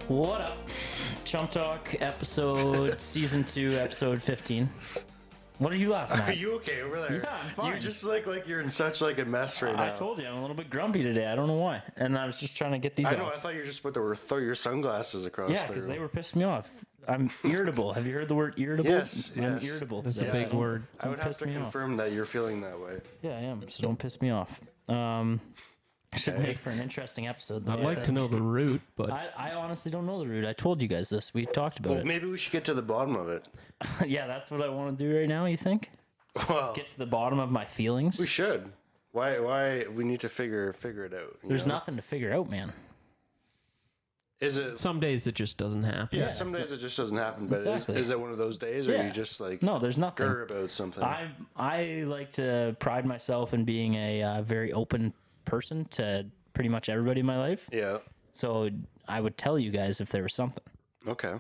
What up? Chump Talk episode season 2 episode 15. What are you laughing at? Are you okay over there? Yeah, I'm fine. You just like you're in such like a mess right now. I told you I'm a little bit grumpy today. I don't know why. And I was just trying to get these I off. know. I thought you were just about to throw your sunglasses across. Yeah, because they were pissing me off. I'm irritable. Have you heard the word irritable? Yes, I'm yes. irritable. That's today, a big so word. I would don't have piss to me off. confirm that you're feeling that way. Yeah, I am. So don't piss me off. Should make for an interesting episode. Though, I'd like to know the root, but I honestly don't know the root. I told you guys this. We talked about Well, it. maybe we should get to the bottom of it. Yeah, that's what I want to do right now. You think? Well, Get to the bottom of my feelings. we should. Why? We need to figure it out. you There's know? nothing to figure out, man. Is it? some days it just doesn't happen. Yeah, some days it just doesn't happen. But Exactly. is it one of those days, or Yeah. you just like No, there's nothing. grr about something? I like to pride myself in being a very open person to pretty much everybody in my life. Yeah. So I would tell you guys if there was something, Okay.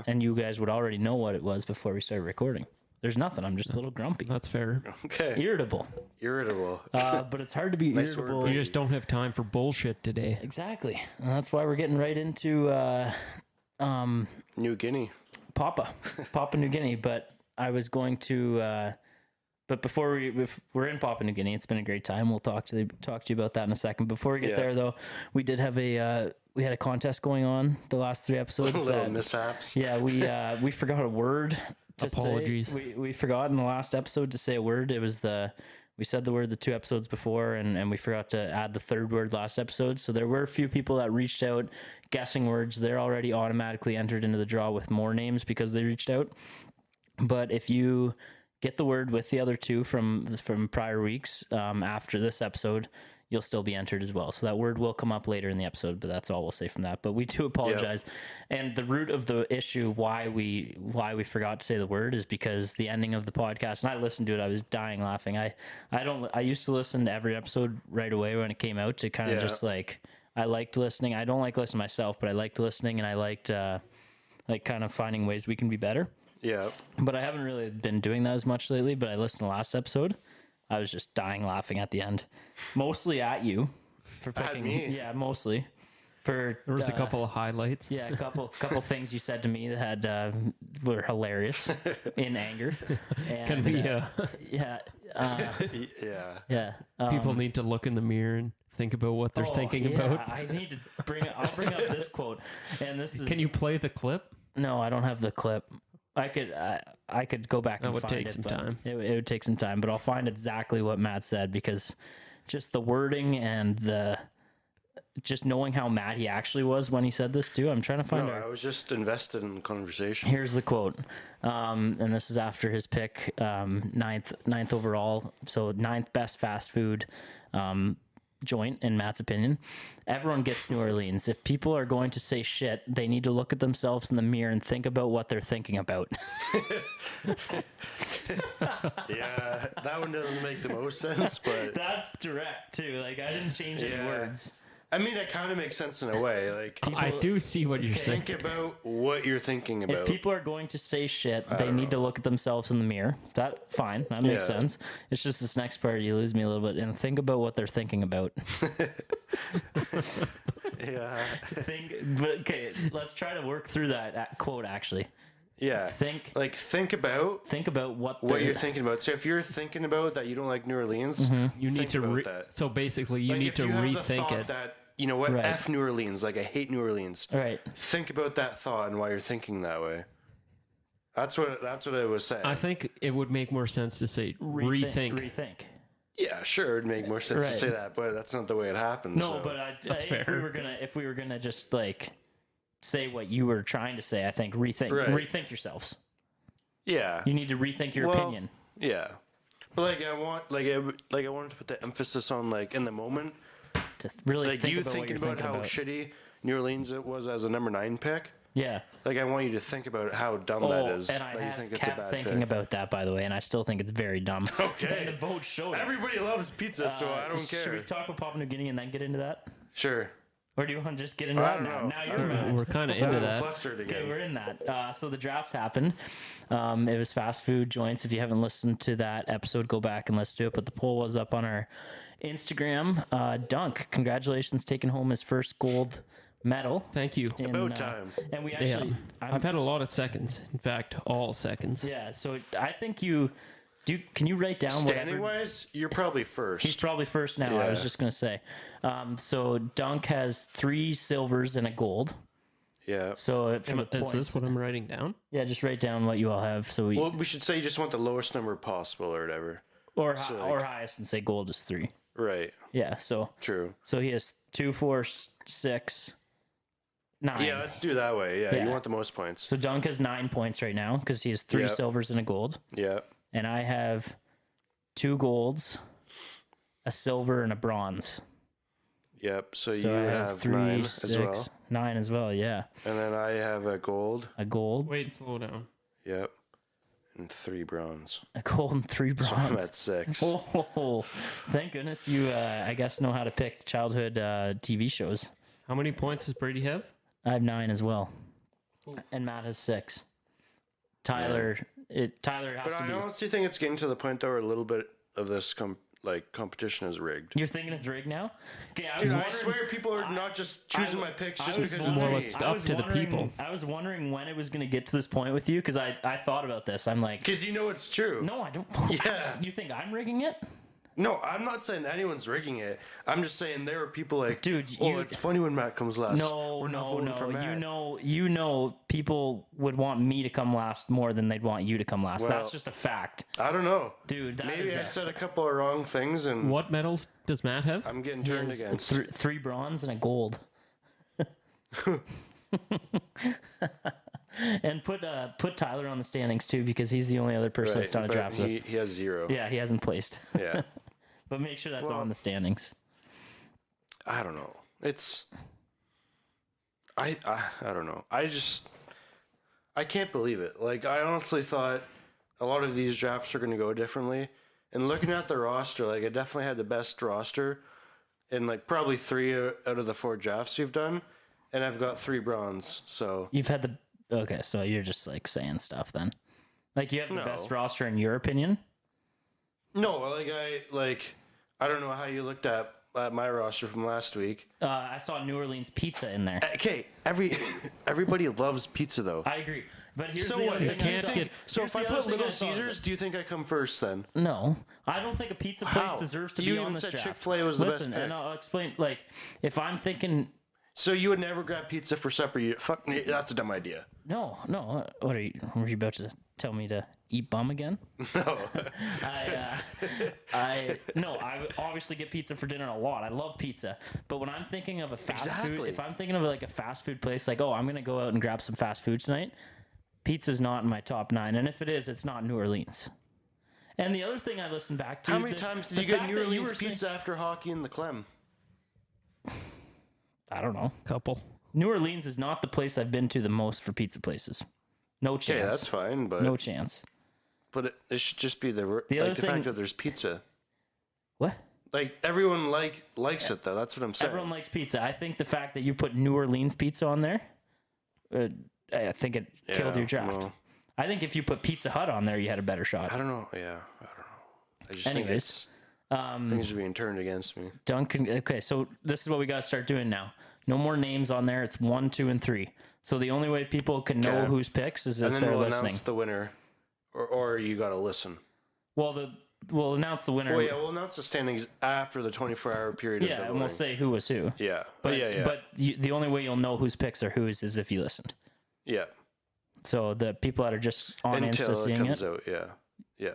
and you guys would already know what it was before we started recording. There's nothing. I'm just a little grumpy, That's fair. Okay. irritable. Irritable. But it's hard to be Nice word, irritable. You just don't have time for bullshit today. Exactly, and that's why we're getting right into New Guinea. Papua New Guinea. But I was going to. But before we're in Papua New Guinea, it's been a great time. We'll talk to you about that in a second. Before we get Yeah. there, though, we did have we had a contest going on the last 3 episodes. Little mishaps. Yeah, we forgot a word to Apologies. say. We forgot in the last episode to say a word. It was we said the word the 2 episodes before, and we forgot to add the 3rd word last episode. So there were a few people that reached out guessing words. They're already automatically entered into the draw with more names because they reached out. But if you get the word with the other 2 from prior weeks after this episode, you'll still be entered as well. So that word will come up later in the episode, but that's all we'll say from that. But we do apologize. And the root of the issue why we forgot to say the word is because the ending of the podcast, and I listened to it, I was dying laughing. I used to listen to every episode right away when it came out to kind of just like, I liked listening. I don't like listening myself, but I liked listening, and I liked like kind of finding ways we can be better. Yeah. But I haven't really been doing that as much lately, but I listened to last episode. I was just dying laughing at the end. Mostly at you for picking. me? Yeah, mostly. For There was a couple of highlights. Yeah, a couple things you said to me that had were hilarious in anger. And, Can we, yeah. Yeah. people need to look in the mirror and think about what they're thinking about. I need to I'll bring up this quote. And this is Can you play the clip? No, I don't have the clip. I could go back and would find take it, some but time. It would take some time, but I'll find exactly what Matt said, because just the wording and just knowing how mad he actually was when he said this too. I'm trying to find No, out. I was just invested in the conversation. Here's the quote, and this is after his pick, ninth overall, so 9th best fast food joint in Matt's opinion. Everyone gets New Orleans. If people are going to say shit, they need to look at themselves in the mirror and think about what they're thinking about. Yeah, that one doesn't make the most sense, but That's direct too. Like, I didn't change any Yeah. words. I mean, it kind of makes sense in a way. Like, I do see what you're saying. think about what you're thinking If about. people are going to say shit, they need to look at themselves in the mirror. That fine. That makes Yeah. sense. It's just this next part you lose me a little bit, and think about what they're thinking about. Yeah, But okay, let's try to work through that quote. Actually, yeah. think about what what you're thinking about. So if you're thinking about that you don't like New Orleans, You need think to about that. So basically, you Like, need if to you have the rethink thought it. That, you know what? Right. F New Orleans. Like, I hate New Orleans. Right. Think about that thought and why you're thinking that way. That's what I was saying. I think it would make more sense to say rethink. Rethink. Yeah, sure, it'd make more sense Right. to say that, but that's not the way it happens. No, so. but That's if fair. we were gonna just like say what you were trying to say, I think rethink Right. rethink yourselves. Yeah, You need to rethink your Well, opinion. yeah. But I wanted to put the emphasis on like in the moment. To really Like think you about what thinking you're about thinking how shitty New Orleans it was as a number 9 pick. Yeah. Like, I want you to think about how dumb that is. And I that you have think it's a kept bad thinking pick. about that, by the way, and I still think it's very dumb. Okay. And the vote showed it. Everybody loves pizza, so I don't Should we care. talk about Papua New Guinea and then get into that? Sure. Or do you want to just get into I that don't now? know. Now I you're don't know. mad. We're kind of into I'm that. flustered Okay, again. we're in that. So the draft happened. It was fast food joints. If you haven't listened to that episode, go back and listen to it. But the poll was up on our Instagram. Dunk, congratulations, taking home his first gold medal. Thank you. in, About time. And we Yeah. actually, I've had a lot of seconds. In fact, all seconds. yeah. So I think you do. Can you write down Standing whatever? wise, you're probably first. He's probably first now. I was Yeah. just gonna say. So Dunk has 3 silvers and a gold. Yeah. So from the Is points, this what I'm writing down? yeah, just write down what you all have. So we Well, we should say you just want the lowest number possible or whatever. or so, or highest and say gold is 3. Right. Yeah. So True. he has 2, 4, 6, 9. Yeah, let's do that way. Yeah, Yeah. you want the most points. So Dunk has 9 points right now because he has 3 Yep. silvers and a gold, Yeah. and I have 2 golds, a silver, and a bronze. Yep. So, So you I have 3, 9 6, as well. 9 as well. Yeah, And then I have a gold. a gold, Wait, slow down. Yep. And 3 bronze. a gold, and 3 bronze. So I'm at 6. Oh, thank goodness you, I guess, know how to pick childhood TV shows. How many points does Brady have? I have 9 as well, and Matt has 6. Tyler, Tyler has But to I be. honestly think it's getting to the point though where a little bit of this competition is rigged. You're thinking it's rigged now? Okay, Dude, I swear people are not just choosing my picks just because it's Well, me. it's up to the people. I was wondering when it was going to get to this point with you because I thought about this. I'm like, Because you know it's true. no, I don't. Yeah. You think I'm rigging it? No, I'm not saying anyone's rigging it. I'm just saying there are people like, Dude, oh, you- it's funny when Matt comes last. No, We're not voting for Matt. You know, people would want me to come last more than they'd want you to come last. Well, That's just a fact, I don't know. dude. That Maybe is I said a couple of wrong things and What medals does Matt have? I'm getting turned against. 3 bronze and a gold. And put Tyler on the standings too because he's the only other person that's done a but draft list. he has 0. Yeah, he hasn't placed. Yeah. But make sure that's Well, on the standings. I don't know. It's I don't know. I can't believe it. Like I honestly thought a lot of these drafts are going to go differently. And looking at the roster, like it definitely had the best roster in like probably 3 out of the 4 drafts you've done, and I've got 3 bronze. So You've had the okay, so you're just like saying stuff then. Like you have the No. best roster in your opinion. no, I don't know how you looked at my roster from last week. I saw New Orleans pizza in there. Okay, everybody loves pizza though. I agree, but here's So the what? other You thing. can't I thought- get- So here's if I the other put thing Little I thought of Caesars, do you think I come first then? No, I don't think a pizza place How? deserves to You be even on this said draft. Chick-fil-A was the best Listen, pick. and I'll explain. Like, if I'm thinking, So you would never grab pizza for supper? Fuck me, that's a dumb idea. no, what are you? Were you about to tell me to eat bum again? No. I would obviously get pizza for dinner a lot. I love pizza, but when I'm thinking of a fast food, Exactly. if I'm thinking of like a fast food place, like, oh, I'm gonna go out and grab some fast food tonight, pizza's not in my top 9, and if it is, it's not New Orleans. And the other thing I listened back to, How many times did the you get fact New that you Orleans were saying- pizza after hockey in the Clem? I don't know. Couple. New Orleans is not the place I've been to the most for pizza places. No Okay, chance. that's fine, but No chance. it should just be the other the thing- fact that there's pizza. What? Like everyone likes it though. That's what I'm saying. Everyone likes pizza. I think the fact that you put New Orleans pizza on there, I think it killed your draft. well, I think if you put Pizza Hut on there, you had a better shot. I don't know. Yeah, I don't know. I just Anyways, think things are being turned against me. Duncan. Okay, so this is what we got to start doing now. No more names on there. It's 1, 2, and 3. So the only way people can know Okay. whose picks is if And then they're we'll listening. announce the winner, or you got to listen. Well, we'll announce the winner. Well, yeah, we'll announce the standings after the 24-hour period. Yeah, of the and we'll voting. say who was who. Yeah, But yeah. But the only way you'll know whose picks are whose is if you listened. Yeah. So the people that are just on Until Insta it seeing comes it, out. Yeah.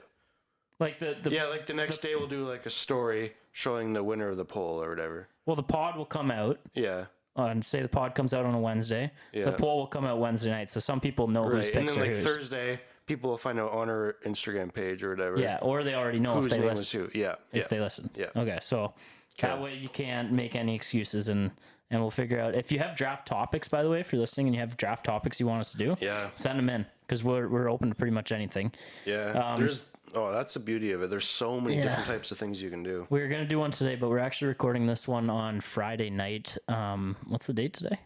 like the Yeah, like the next day we'll do like a story showing the winner of the poll or whatever. well, the pod will come out Yeah. on say the pod comes out on a Wednesday. Yeah. The poll will come out Wednesday night, so some people know whose Right. picks And then are like whose. Thursday, people will find out on our Instagram page or whatever. Yeah, or they already know Whose if they name listen. was who. Yeah. If they listen. Yeah. Okay, so that Sure. way you can't make any excuses, and we'll figure out if you have draft topics. By the way, if you're listening and you have draft topics you want us to do, Yeah. send them in because we're open to pretty much anything. Yeah. That's the beauty of it. There's so many Yeah. different types of things you can do. We were gonna do one today, but we're actually recording this one on Friday night. What's the date today?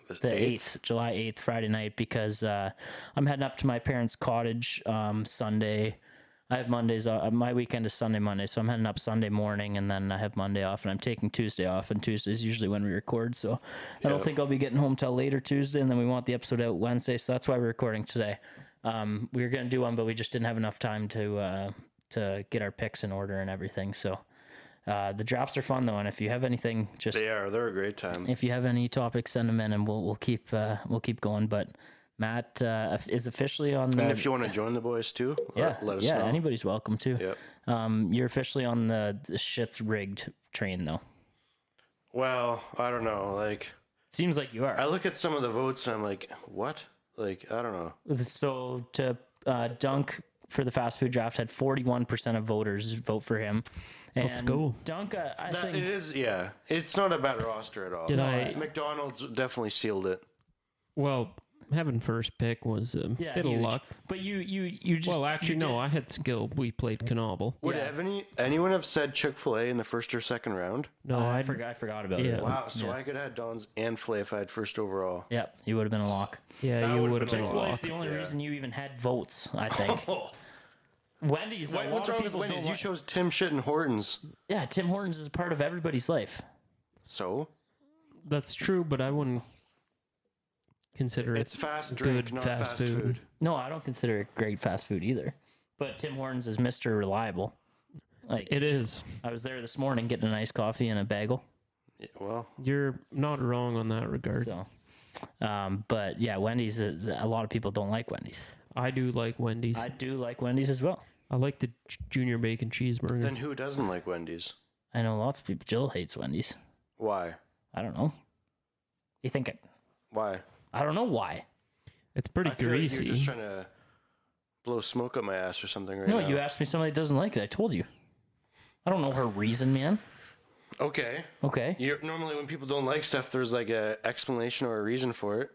The 8th, July 8th, Friday night, because I'm heading up to my parents' cottage Sunday. I have Mondays off. My weekend is Sunday, Monday, so I'm heading up Sunday morning, and then I have Monday off, and I'm taking Tuesday off, and Tuesday is usually when we record, so I don't think I'll be getting home till later Tuesday, and then we want the episode out Wednesday, so that's why we're recording today. We were going to do one, but we just didn't have enough time to get our picks in order and everything, so the drafts are fun, though, and if you have anything, just... They're a great time. If you have any topics, send them in, and we'll keep going, but... Matt is officially on the... And if you want to join the boys too, let us know. Anybody's welcome too. Yep. You're officially on the shit's rigged train, though. Well, I don't know. Like, seems like you are. I look at some of the votes and I'm like, what? Like, I don't know. So to Dunk for the fast food draft had 41% of voters vote for him. And Let's go. Dunk, I think... It is, yeah. It's not a bad roster at all. McDonald's definitely sealed it. Well... having first pick was a bit of luck. But you just... Well, actually, no, I had skill. We played Knoble. Would anyone have said Chick-fil-A in the first or second round? No, I forgot about it. Wow, so I could have had Don's and Filet if I had first overall. Yep, you would have been a lock. Yeah, you would have been a lock. That's the only reason you even had votes, I think. Wendy's, what's wrong with Wendy's? You chose Tim Shit and Hortons. Yeah, Tim Hortons is part of everybody's life. So? That's true, but I wouldn't consider it's it fast drink, good not fast food. No, I don't consider it great fast food either. But Tim Hortons is Mr. Reliable. Like, it is. I was there this morning getting an iced coffee and a bagel. Yeah, well, you're not wrong on that regard. So, but yeah, Wendy's. A lot of people don't like Wendy's. I do like Wendy's. I do like Wendy's as well. I like the junior bacon cheeseburger. Then who doesn't like Wendy's? I know lots of people. Jill hates Wendy's. Why? I don't know. You think it? Why? I don't know why. It's pretty I feel greasy. like you're just trying to blow smoke up my ass or something right now. now. You asked me somebody that doesn't like it. I told you. I don't know her reason, man. Okay. Normally when people don't like stuff, there's like a explanation or a reason for it.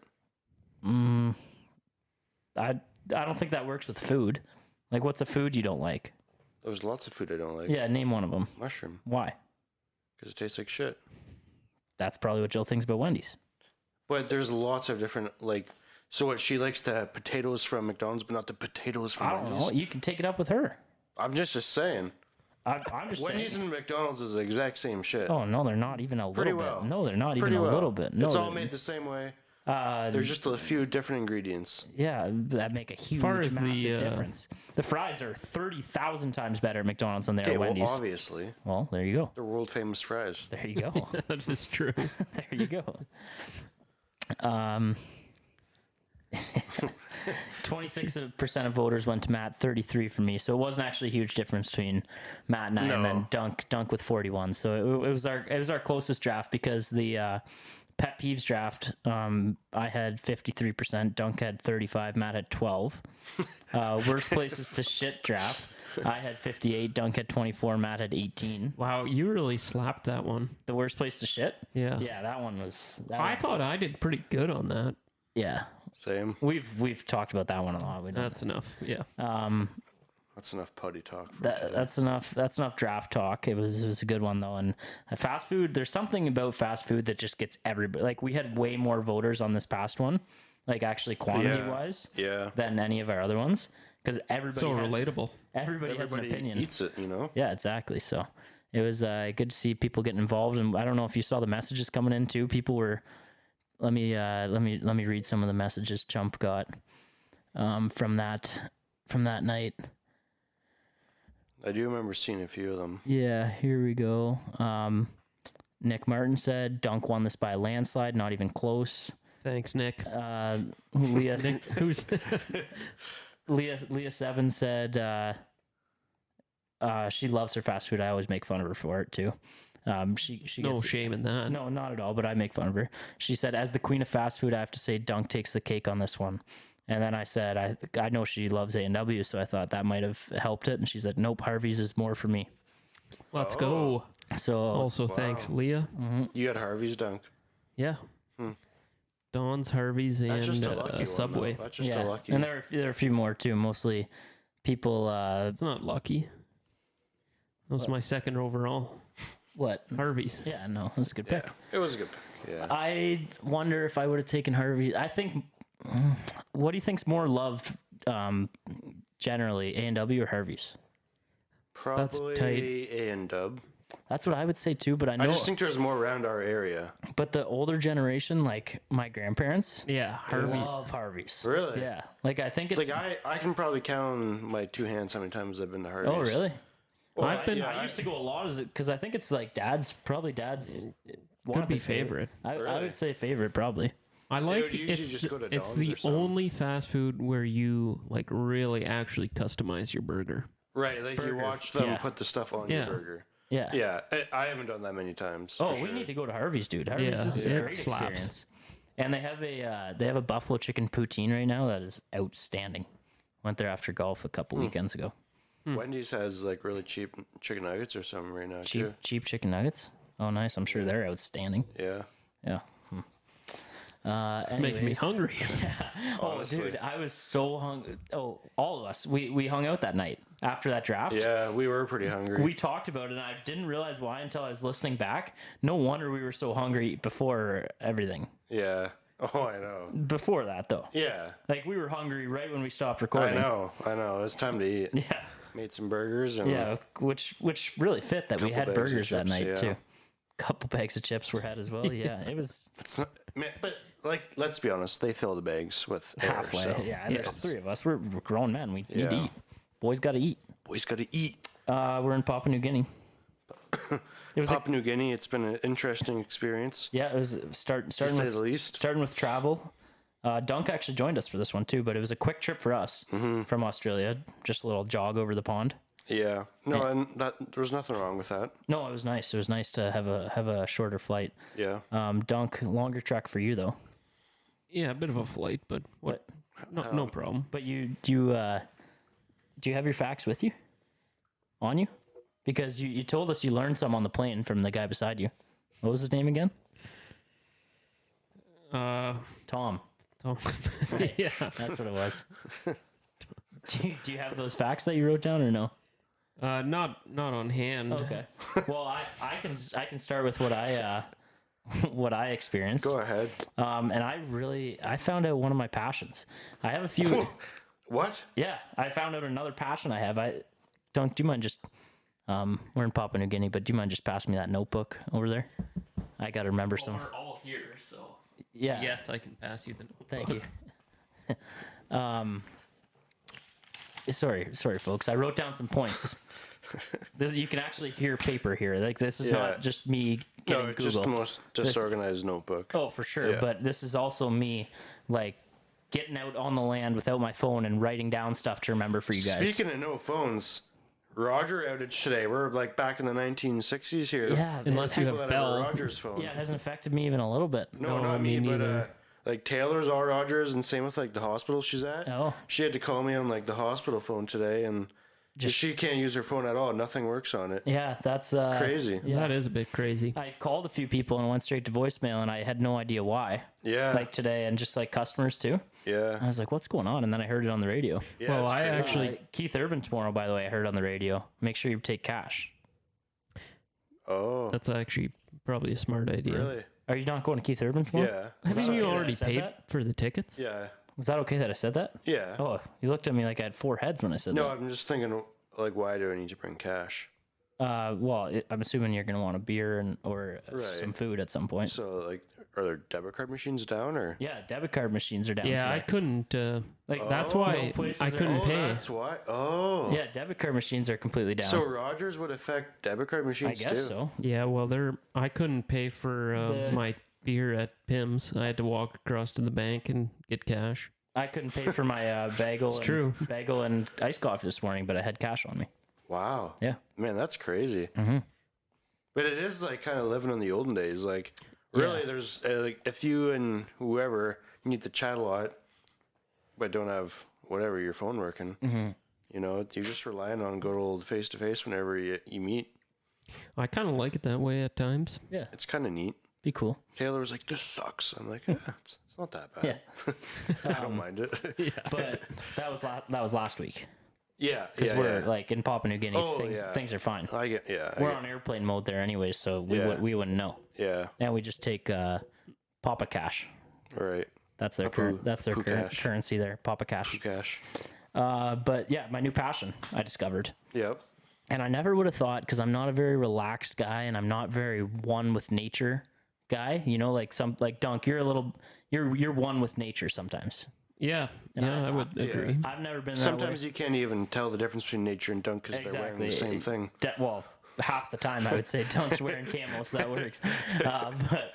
I don't think that works with food. Like, what's a food you don't like? There's lots of food I don't like. Yeah, name one of them. Mushroom. Why? Because it tastes like shit. That's probably what Jill thinks about Wendy's. But there's lots of different, like, so what, she likes the potatoes from McDonald's, but not the potatoes from Wendy's? I don't know. You can take it up with her. I'm just saying. I'm just Wendy's saying. and McDonald's is the exact same shit. Oh, no, they're not even a little Pretty bit. well. No, they're not Pretty even well. a little bit. No, it's all made the same way. There's just a few different ingredients. Yeah, that make a huge, massive difference. The fries are 30,000 times better at McDonald's than they are at Wendy's. Well, obviously. Well, there you go. They're world famous fries. There you go. That is true. There you go. 26% of voters went to Matt, 33 for me. So it wasn't actually a huge difference between Matt and I, and then Dunk with 41. So it was our closest draft because the pet peeves draft, I had 53%, Dunk had 35, Matt had 12. Worst places to shit draft, I had 58, Dunk had 24, Matt had 18. Wow, you really slapped that one. The worst place to shit? Yeah. Yeah, that one was... I thought I did pretty good on that. Yeah. Same. We've talked about that one a lot. That's enough. Yeah. That's enough putty talk. That's enough draft talk. It was a good one though. And fast food, there's something about fast food that just gets everybody. Like, we had way more voters on this past one, like actually quantity wise, than any of our other ones, because everybody relatable. Everybody has an opinion. Eats it, you know. Yeah, exactly. So it was good to see people getting involved. And I don't know if you saw the messages coming in too. People were. Let me read some of the messages Chump got from that night. I do remember seeing a few of them. Yeah, here we go. Nick Martin said, Dunk won this by a landslide, not even close. Thanks, Nick. Leah, Nick, who's Leah Seven said she loves her fast food. I always make fun of her for it too. She no gets, shame in that. No, not at all, but I make fun of her. She said, as the queen of fast food, I have to say Dunk takes the cake on this one. And then I said, I know she loves A&W, so I thought that might have helped it. And she said, nope, Harvey's is more for me. Let's go. So also, thanks, Leah. Mm-hmm. You had Harvey's Dunk. Yeah. Don's, Harvey's, and Subway. That's just a lucky. And there are a few more too. Mostly people. It's not lucky. That was my second overall. What? Harvey's. Yeah, no, it was a good pick. It was a good pick. Yeah. I wonder if I would have taken Harvey. I think. What do you think's more loved, generally, A&W or Harvey's? Probably tight. A and Dub. That's what I would say too. But I I know, just think there's more around our area. but the older generation, like my grandparents, Yeah, Harvey. love Harvey's. Really? Yeah. Like I think it's. Like I can probably count on my two hands how many times I've been to Harvey's. Oh really? Well, I've been- I used to go a lot because I think it's like dad's one Could of be his favorite. I Really? would say favorite probably. I like would usually it's just go to it's Dom's the or something. only fast food where you like really actually customize your burger. Right, like Burger. you watch them Yeah. put the stuff on Yeah. your burger. Yeah. Yeah, I haven't done that many times. Oh, for we sure. need to go to Harvey's, dude. Harvey's Yeah, is a it great slaps. experience. And they have a buffalo chicken poutine right now that is outstanding. Went there after golf a couple weekends ago. Wendy's has like really cheap chicken nuggets or something right now too. Cheap chicken nuggets. Oh, nice. I'm sure they're outstanding. Yeah. Yeah. It's making me hungry. Oh, honestly. dude, I was so hungry. Oh, all of us. We hung out that night after that draft. Yeah, we were pretty hungry. We talked about it, and I didn't realize why until I was listening back. No wonder we were so hungry before everything. Yeah. Oh, I know. Before that, though. Yeah. Like, we were hungry right when we stopped I recording. know. It's time to eat. Yeah. Made some burgers and Yeah, which really fit that we Couple had bags of burgers that chips, night, yeah. too. Couple bags of chips were had as well. Yeah, it was it's not man, but like let's be honest, they fill the bags with air, halfway. so. Yeah, and there's Yes. three of us. We're grown men. We need to Yeah. eat. Boys got to eat. Boys gotta eat. We're in Papua New Guinea. It was Papua New Guinea, it's been an interesting experience. yeah, it was starting say with the least. starting with travel. Dunk actually joined us for this one too, but it was a quick trip for us from Australia. Just a little jog over the pond. Yeah. No, and that there's nothing wrong with that. No, it was nice. It was nice to have a shorter flight. Yeah. Dunk, longer trek for you though. Yeah, a bit of a flight, but what? No problem. But do you have your facts with you? On you? Because you told us you learned some on the plane from the guy beside you. What was his name again? Tom. Tom. Yeah. That's what it was. Do you have those facts that you wrote down or no? Not on hand. Okay. Well, I can start with what I experienced. Go ahead. And I found out one of my passions. I have a few. What? Yeah, I found out another passion I have. Do you mind just we're in Papua New Guinea, but do you mind just passing me that notebook over there? I got to remember some. We're all here, so Yeah. yes, I can pass you the notebook. Thank you. Sorry, folks. I wrote down some points. You can actually hear paper here. Like this is Yeah. not just me No, getting it's Google. just the most disorganized notebook. Oh, for sure. Yeah. But this is also me, like, getting out on the land without my phone and writing down stuff to remember for you guys. Speaking of no phones, Roger outage today. We're like back in the 1960s here. Yeah, Unless you People have that have a Bell. Rogers phone. yeah, it hasn't affected me even a little bit. No, No, not me, me but neither. like Taylor's all Rogers, and same with like the hospital she's at. Oh. She had to call me on like the hospital phone today, and Just- she can't use her phone at all. Nothing works on it. Yeah, that's Crazy. Yeah. That is a bit crazy. I called a few people and went straight to voicemail, and I had no idea why. Yeah. Like today, and just like customers too. I yeah. was like, "What's going on?" And then I heard it on the radio. Yeah. Well, it's I crazy. actually- Keith Urban tomorrow, by the way, I heard on the radio. Make sure you take cash. Oh. That's actually probably a smart idea. Really? Are you not going to Keith Urban tomorrow? Yeah. Haven't that you okay that I already said paid that? for the tickets? Yeah. Was that okay that I said that? Yeah. Oh, you looked at me like I had four heads when I said No, that. I'm just thinking, like, why do I need to bring cash? I'm assuming you're gonna want a beer or Right. some food at some point. So, like, are there debit card machines down or? Yeah, debit card machines are down. Yeah, today. I couldn't. Like That's Oh, why no places I are- couldn't Oh, pay. that's why. Oh. Yeah, debit card machines are completely down. So Rogers would affect debit card I machines guess too. so. Yeah, well, I couldn't pay for my beer at Pim's. I had to walk across to the bank and get cash. I couldn't pay for my bagel. true. Bagel and iced coffee this morning, but I had cash on me. Wow. Yeah. Man, that's crazy. Mm-hmm. But it is like kind of living in the olden days. Like, really, Yeah. there's like if you and whoever need to chat a lot, but don't have whatever your phone working, you know, you're just relying on good old face to face whenever you meet. I kind of like it that way at times. Yeah, It's kind of neat. be cool. Taylor was like, "This sucks." I'm like, it's not that bad. Yeah, I don't mind it. but that was last week yeah, because yeah, we're yeah. like in Papua New Guinea. Oh, things yeah. are fine. I get, yeah, I We're get- on airplane mode there anyways, so Yeah. we wouldn't know. yeah, And we just take Papa Cash. all right. That's their Papu- current cash. currency there, Papa Cash. Cash. But yeah, my new passion I discovered. Yep. And I never would have thought, because I'm not a very relaxed guy and I'm not very one with nature guy. You know, like Dunk, you're one with nature sometimes. Yeah, I would agree. I've never been that Sometimes way. you can't even tell the difference between nature and Dunk because they're wearing the same thing. Well, half the time I would say Dunk's wearing camo, so that works. But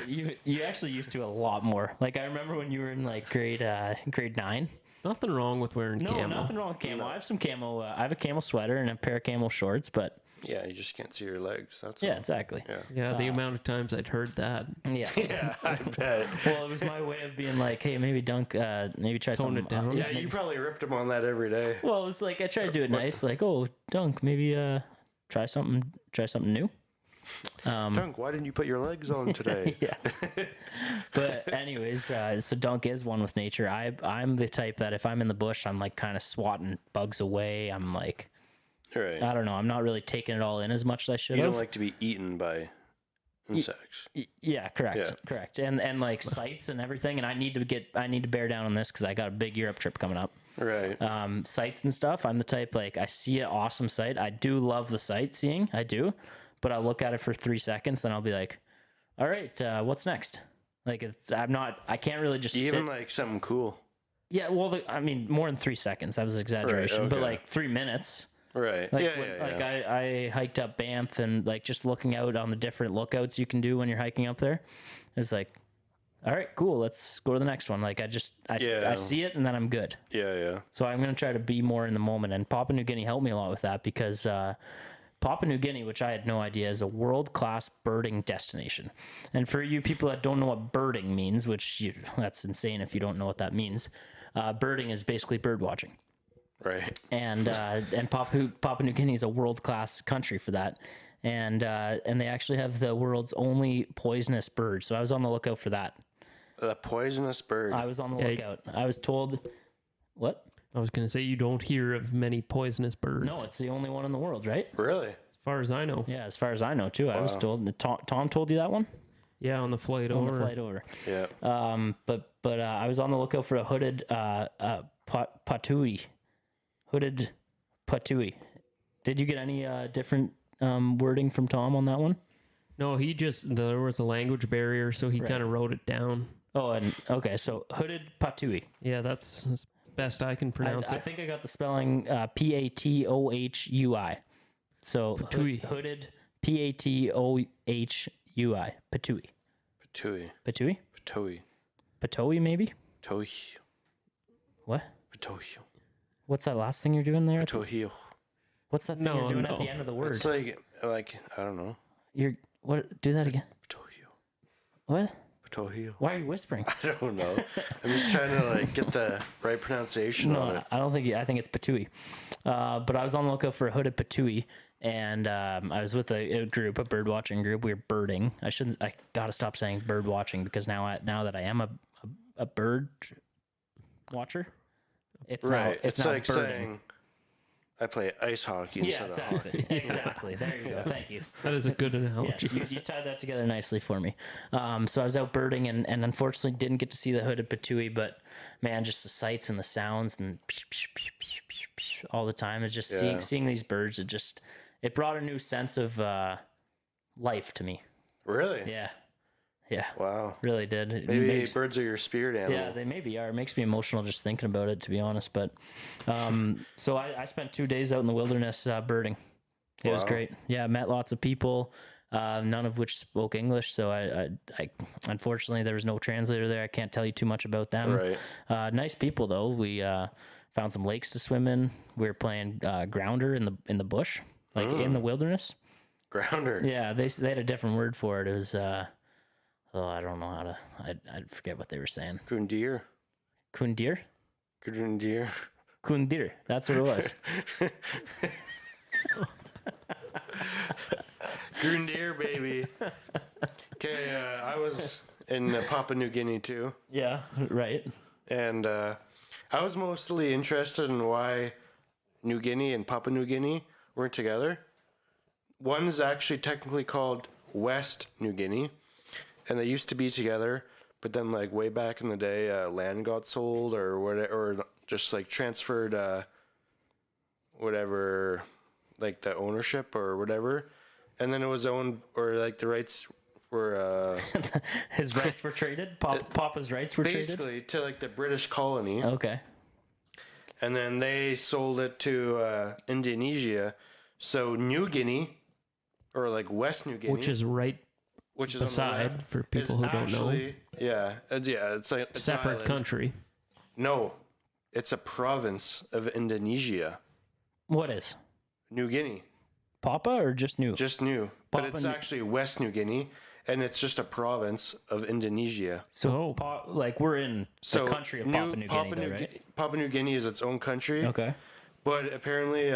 you actually used to a lot more. Like I remember when you were in like grade 9. Nothing wrong with wearing No, camo. nothing wrong with camo. I have some camo. I have a camo sweater and a pair of camo shorts, but Yeah, you just can't see your legs. That's yeah, all. exactly. Yeah, the amount of times I'd heard that. Yeah. Yeah, I bet. Well, it was my way of being like, hey, maybe Dunk, maybe try Tone something. it down. Yeah, you probably ripped him on that every day. Well, it was like I tried to do it nice, like, oh, Dunk, maybe try something new. Dunk, why didn't you put your legs on today? Yeah. But anyways, so Dunk is one with nature. I'm the type that if I'm in the bush, I'm like kind of swatting bugs away. I'm like, Right. I don't know. I'm not really taking it all in as much as I should You have. don't like to be eaten by insects. Yeah, correct, Yeah. correct. And like sites and everything. And I need to bear down on this because I got a big Europe trip coming up. Right. Sites and stuff. I'm the type like I see an awesome site. I do love the sightseeing. I do, but I'll look at it for 3 seconds, then I'll be like, all right, what's next? Like I can't really just Even sit. like something cool. Yeah, well, I mean, more than 3 seconds. That was an exaggeration, but okay. like 3 minutes. Right. Like, Yeah. like I hiked up Banff and like just looking out on the different lookouts you can do when you're hiking up there. It's like, all right, cool. Let's go to the next one. Like I see it and then I'm good. Yeah. So I'm going to try to be more in the moment. And Papua New Guinea helped me a lot with that because Papua New Guinea, which I had no idea, is a world-class birding destination. And for you people that don't know what birding means, that's insane if you don't know what that means, birding is basically bird watching. Right. And Papua New Guinea is a world-class country for that. And they actually have the world's only poisonous bird. So I was on the lookout for that. The poisonous bird. I was on the lookout. I was told, what? I was going to say you don't hear of many poisonous birds. No, it's the only one in the world, right? Really? As far as I know. Yeah, as far as I know, too. I was told. Tom told you that one? Yeah, on the flight On over. the flight over. Yeah. But I was on the lookout for a hooded patui. Hooded patui. Did you get any different wording from Tom on that one? No, there was a language barrier, so he kind of wrote it down. Oh, and okay, so hooded patui. Yeah, that's as best I can pronounce I it. think I got the spelling Patohui. So Patui. Hooded Patohui. Patui. Patui. Patui? Patui. Patoi, maybe? Patui. What? Patui. What's that last thing you're doing there? Patui. What's that thing you're doing at the end of the word? It's like I don't know. What? Do that again. Patui. What? Patui. Why are you whispering? I don't know. I'm just trying to get the right pronunciation on it. I don't think. I think it's patui. But I was on the lookout for a hooded patui, and I was with a bird watching group. We were birding. I gotta stop saying bird watching because now that I am a bird watcher, it's Right. It's It's not like birding. saying I play ice hockey Yeah, instead of exactly. hockey. Exactly. There you go. Thank you. That is a good analogy. Yes, you tied that together nicely for me. So I was out birding and unfortunately didn't get to see the hooded patui, but man, just the sights and the sounds and all the time. It's just seeing these birds. It brought a new sense of life to me. Really? Yeah. Yeah. Wow. Really did. It Maybe makes- birds are your spirit animal. yeah, they maybe are. It makes me emotional just thinking about it, to be honest. But so I spent 2 days out in the wilderness birding. It was Wow. great. Yeah, I met lots of people, none of which spoke English. So I unfortunately there was no translator there. I can't tell you too much about them. Right. Nice people though. We found some lakes to swim in. We were playing grounder in the bush, like in the wilderness. Grounder. Yeah, they had a different word for it. It was I don't know how to. I forget what they were saying. Grundier. Kundir? Grundier. Kundir. That's what it was. Grundier, baby. Okay, I was in Papua New Guinea too, Yeah, right. and I was mostly interested in why New Guinea and Papua New Guinea weren't together. One is actually technically called West New Guinea, and they used to be together, but then way back in the day, land got sold or whatever, or just transferred whatever like the ownership or whatever, and then it was owned, or like the rights were His rights were traded. Papa's rights were traded. basically to like the British colony, Okay. and then they sold it to Indonesia. So New Guinea, or like West New Guinea, Which is right which is on the beside left, for people is who don't know. actually- Yeah, it's like it's an Separate island. country. No, it's a province of Indonesia. What is New Guinea, Papa or just New? just new, but Papua it's New- actually West New Guinea, and it's just a province of Indonesia. So like we're in the country of Papua New Guinea, though, right? Papua New Guinea is its own country. Okay. But apparently,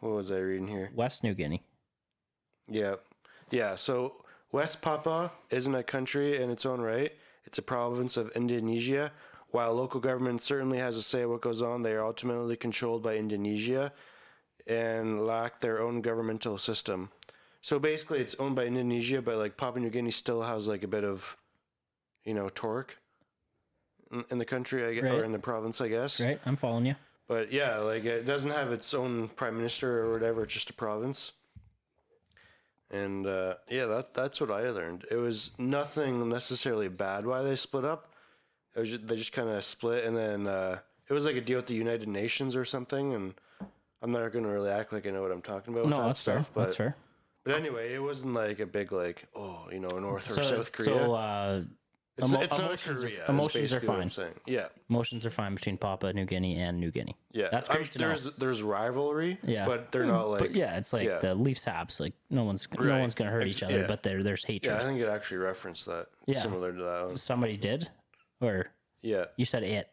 what was I reading here? West New Guinea. Yeah, yeah. So West Papua isn't a country in its own right. It's a province of Indonesia. While local government certainly has a say in what goes on, they are ultimately controlled by Indonesia and lack their own governmental system. So basically, it's owned by Indonesia, but like Papua New Guinea still has like a bit of, torque in the country, I guess, Right. or in the province, I guess. Right. I'm following you. But yeah, like it doesn't have its own prime minister or whatever. It's just a province. And yeah, that's what I learned. It was nothing necessarily bad why they split up. It was they just kind of split, and then it was like a deal with the United Nations or something. And I'm not going to really act like I know what I'm talking about with No, that that's fair. stuff. But That's fair. but anyway, it wasn't like a big like North or So, South Korea. so it's not emotions Korea. are, emotions is are basically what I'm fine. saying. Yeah, Emotions are fine between Papua New Guinea and New Guinea. yeah. That's great to know. There's rivalry. Yeah, but they're not like. But yeah, it's like yeah. the Leafs Habs. Like no one's Right. gonna hurt each other, Yeah. but there's Yeah, hatred. I think it actually referenced that. Yeah. Similar to that one. Somebody did, or Yeah. you said it.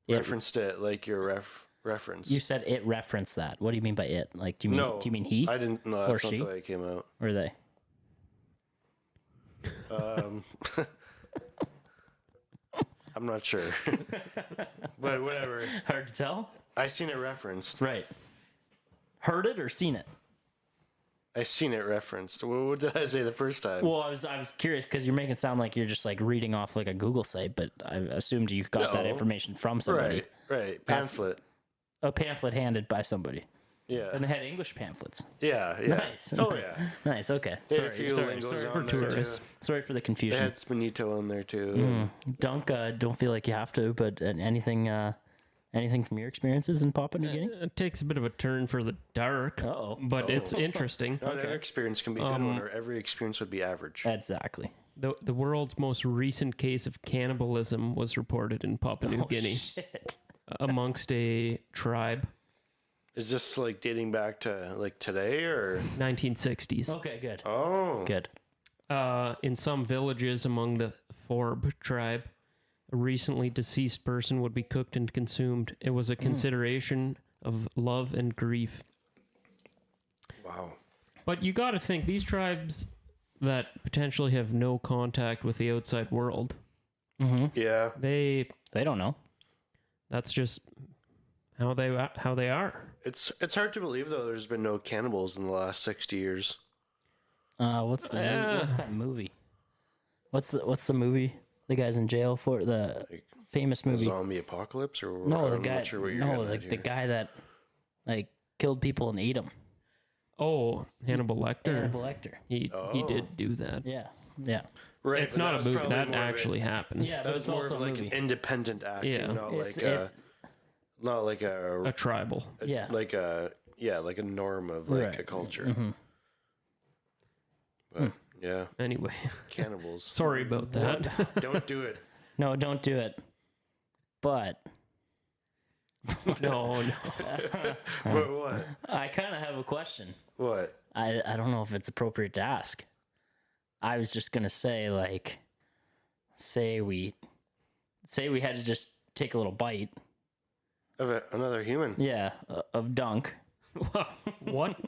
Referenced it like your reference. You said it referenced that. What do you mean by it? Like, do you mean No, he I didn't. No, or that's not she? the way it came out. or they? I'm not sure, but whatever. Hard to tell. I seen it referenced. Right. Heard it or seen it? I seen it referenced. What did I say the first time? Well, I was curious because you're making it sound like you're just like reading off like a Google site, but I assumed you got that No. information from somebody. Right. That's- Pamphlet. A pamphlet handed by somebody, Yeah. and they had English pamphlets. Yeah. Nice. Oh yeah. Nice. Okay. They had a few Sorry lingos for on there, tourists. too. Sorry for the They confusion. had Spinito in there too. Dunk, don't feel like you have to, but anything from your experiences in Papua New Guinea? It takes a bit of a turn for the dark, Uh-oh. but it's interesting. Not every experience can be a good one, or every experience would be average. Exactly. The world's most recent case of cannibalism was reported in Papua New Guinea Shit. amongst a tribe, Is this like dating back to like today or? 1960s. Okay, good. Oh. Good. In some villages among the Forb tribe, a recently deceased person would be cooked and consumed. It was a consideration of love and grief. Wow. But you got to think these tribes that potentially have no contact with the outside world, Yeah. They don't know. that's just how they are. It's hard to believe though. There's been no cannibals in the last 60 years. What's that movie? What's the movie? The guy's in jail for the famous movie. Zombie apocalypse or No, I'm the guy. not sure what you're No, getting at the here. guy that like killed people and ate them. Oh, Hannibal Lecter. Hannibal Lecter. He did do that. Yeah. Yeah. Right, It's but not that a was movie probably that more of a- actually happened. Yeah, That but was it's more also of a like an movie. independent acting, Yeah. not It's- like it's- not like A tribal. Yeah. like a like a norm of like Right. a culture. But yeah, Anyway, cannibals. sorry about that. Don't do it. No, don't do it. But no. But what? I kind of have a question. What? I don't know if it's appropriate to ask. I was just gonna say like, say we had to just take a little bite. Of another human? Yeah, of dunk. What?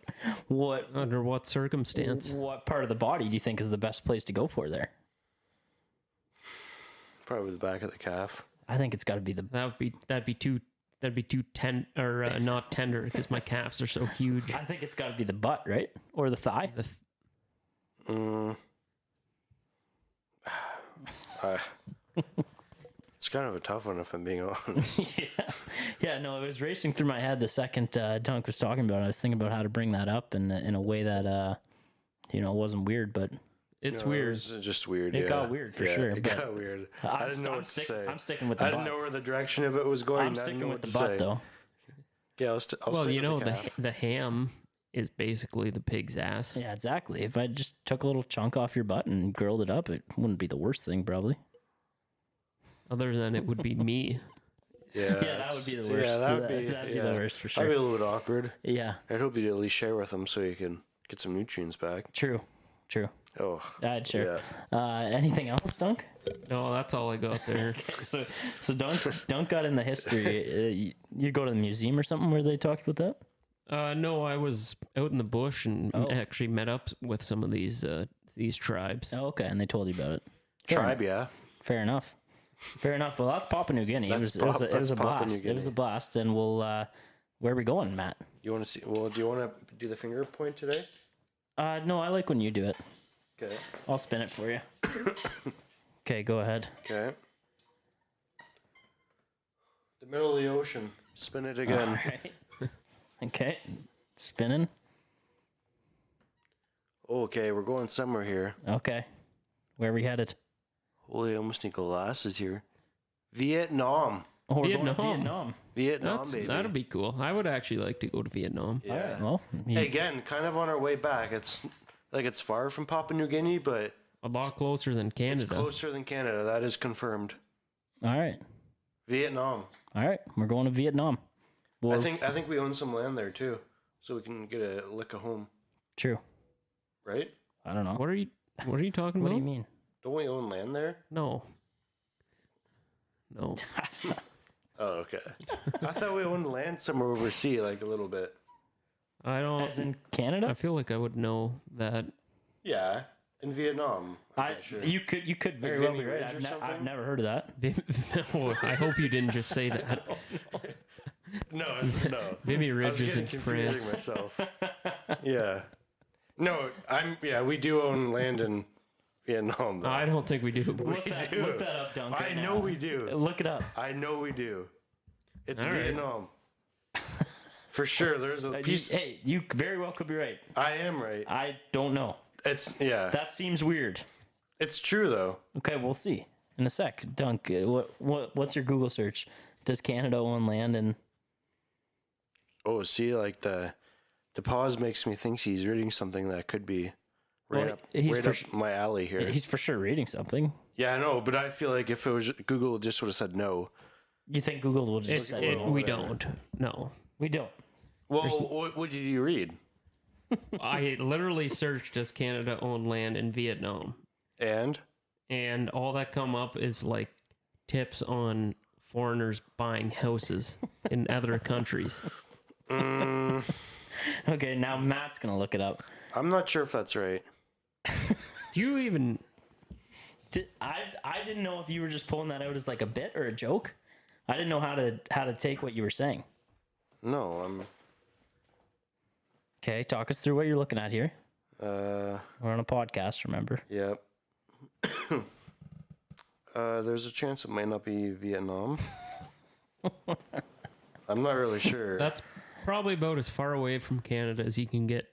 What Under what circumstance? what part of the body do you think is the best place to go for there? Probably the back of the calf. I think it's got to be the. That'd be too not tender because my calves are so huge. I think it's got to be the butt, right, or the thigh. Mm. It's kind of a tough one if I'm being honest. Yeah, no, it was racing through my head the second Dunk was talking about it. I was thinking about how to bring that up in a way that, wasn't weird, but It's No, weird. It was just weird. It yeah. got weird for sure, It but got weird. I didn't know what to say. I'm sticking with the I butt. didn't know where the direction of it was going. I'm I didn't sticking know with what the to butt, say. though. Yeah, I'll Well, stick you with know, the calf. the ham is basically the pig's ass. Yeah, exactly. If I just took a little chunk off your butt and grilled it up, it wouldn't be the worst thing, probably. Other than it would be me. Yeah, that would be the worst. Yeah, that'd Be the worst for sure. That'd be a little bit awkward. Yeah, I'd hope you'd at least share with them so you can get some nutrients back. true. Oh, I'd share. yeah. Anything else, Dunk? No, that's all I got there. So Dunk got in the history. You go to the museum or something where they talked about that? No, I was out in the bush and actually met up with some of these tribes. Oh, okay, and they told you about it. Tribe, yeah. Fair enough. Well, that's Papua New Guinea. It was a Papua New blast. It Guinea. was a blast, and we'll. Where are we going, Matt? You want to see? Well, do you want to do the finger point today? No, I like when you do it. Okay. I'll spin it for you. Okay, go ahead. Okay. The middle of the ocean. Spin it again. All right. Okay, spinning. Okay, we're going somewhere here. Okay, where are we headed? Holy, I almost need glasses here. Vietnam. Oh, we're going to Vietnam. Vietnam. Vietnam, baby. That'd be cool. I would actually like to go to Vietnam. Yeah. All right, well, Hey, again, kind of on our way back. It's far from Papua New Guinea, but A lot closer than it's Canada. closer than Canada. That is confirmed. all right. Vietnam. All right, we're going to Vietnam. Well, I think we own some land there too, so we can get a lick of home, true. right? I don't know. What are you talking What about? do you mean? Don't we own land there? No. Oh, okay. I thought we owned land somewhere overseas, like a little bit. I don't. As in I Canada? feel like I would know that. Yeah, in Vietnam. I'm pretty sure. You could very Like well be Vinny right. Ridge or I've something? never heard of that. Oh, I hope you didn't just say that. No, no. Vimy I was Ridge is getting in confusing France. myself. Yeah. No, we do own land in Vietnam. Though. I don't think we do. Look that up, Dunk. I know we do. Look it up. I know we do. It's All right. Vietnam. For sure, there's a piece. You very well could be right. I am right. I don't know. That seems weird. It's true though. Okay, we'll see in a sec. Dunk, what's your Google search? Does Canada own land in? Oh, see, like the pause makes me think he's reading something that could be right Well, up my alley here. He's for sure reading something. Yeah, I know, but I feel like if it was Google, just would have said no. You think Google will just say no? We don't. No. We don't. Well, what did you read? I literally searched does Canada own land in Vietnam, And all that come up is like tips on foreigners buying houses in other countries. Okay, now Matt's gonna look it up. I'm not sure if that's right. Do you even? I didn't know if you were just pulling that out as like a bit or a joke. I didn't know how to take what you were saying. No, I'm. Okay, talk us through what you're looking at here. We're on a podcast, remember? Yep. There's a chance it might not be Vietnam. I'm not really sure. That's probably about as far away from Canada as you can get.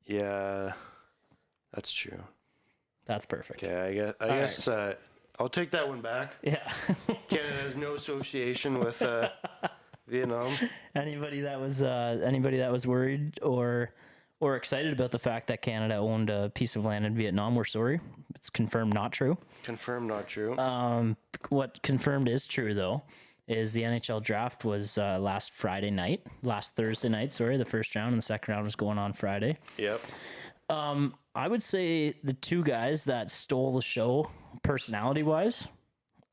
Yeah, that's true. That's perfect. Okay, I guess I'll take that one back. Yeah. Canada has no association with Vietnam. Anybody that was worried or excited about the fact that Canada owned a piece of land in Vietnam, we're sorry. It's confirmed not true. Confirmed not true. What confirmed is true though is the NHL draft was last Thursday night. The first round, and the second round was going on Friday. Yep. I would say the two guys that stole the show personality-wise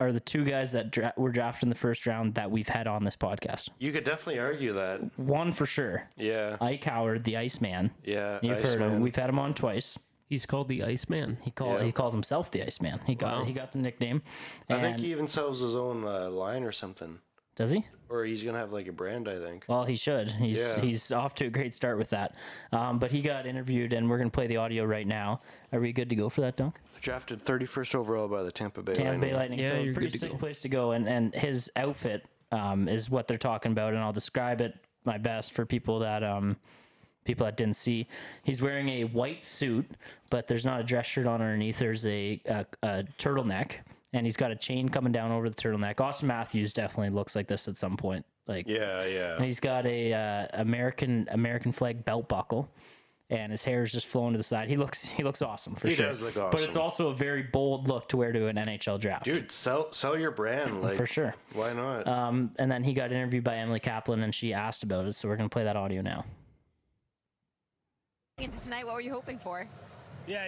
are the two guys that were drafted in the first round that we've had on this podcast. You could definitely argue that. One for sure. Yeah. Ike Howard, the Iceman. Yeah. You've heard of him. Iceman. We've had him on twice. He's called the Iceman. He calls himself the Iceman. He got the nickname. I think he even sells his own line or something. Does he? Or he's gonna have like a brand, I think. Well, he should. Yeah. He's off to a great start with that. But he got interviewed, and we're gonna play the audio right now. Are we good to go for that, Dunk? Drafted 31st overall by the Tampa Bay Tampa Lightning. Bay Lightning. Yeah, So you're pretty good to sick go. place to go. And his outfit is what they're talking about, and I'll describe it my best for people that didn't see. He's wearing a white suit, but there's not a dress shirt on underneath. There's a turtleneck, and he's got a chain coming down over the turtleneck. Austin Matthews definitely looks like this at some point. Like, Yeah. and he's got a American flag belt buckle, and his hair is just flowing to the side. He looks awesome for He sure. does look But it's awesome. also a very bold look to wear to an NHL draft. Dude, sell your brand, like, For sure. Why not? And then he got interviewed by Emily Kaplan, and she asked about it. So we're gonna play that audio now. Into tonight, what were you hoping for? Yeah,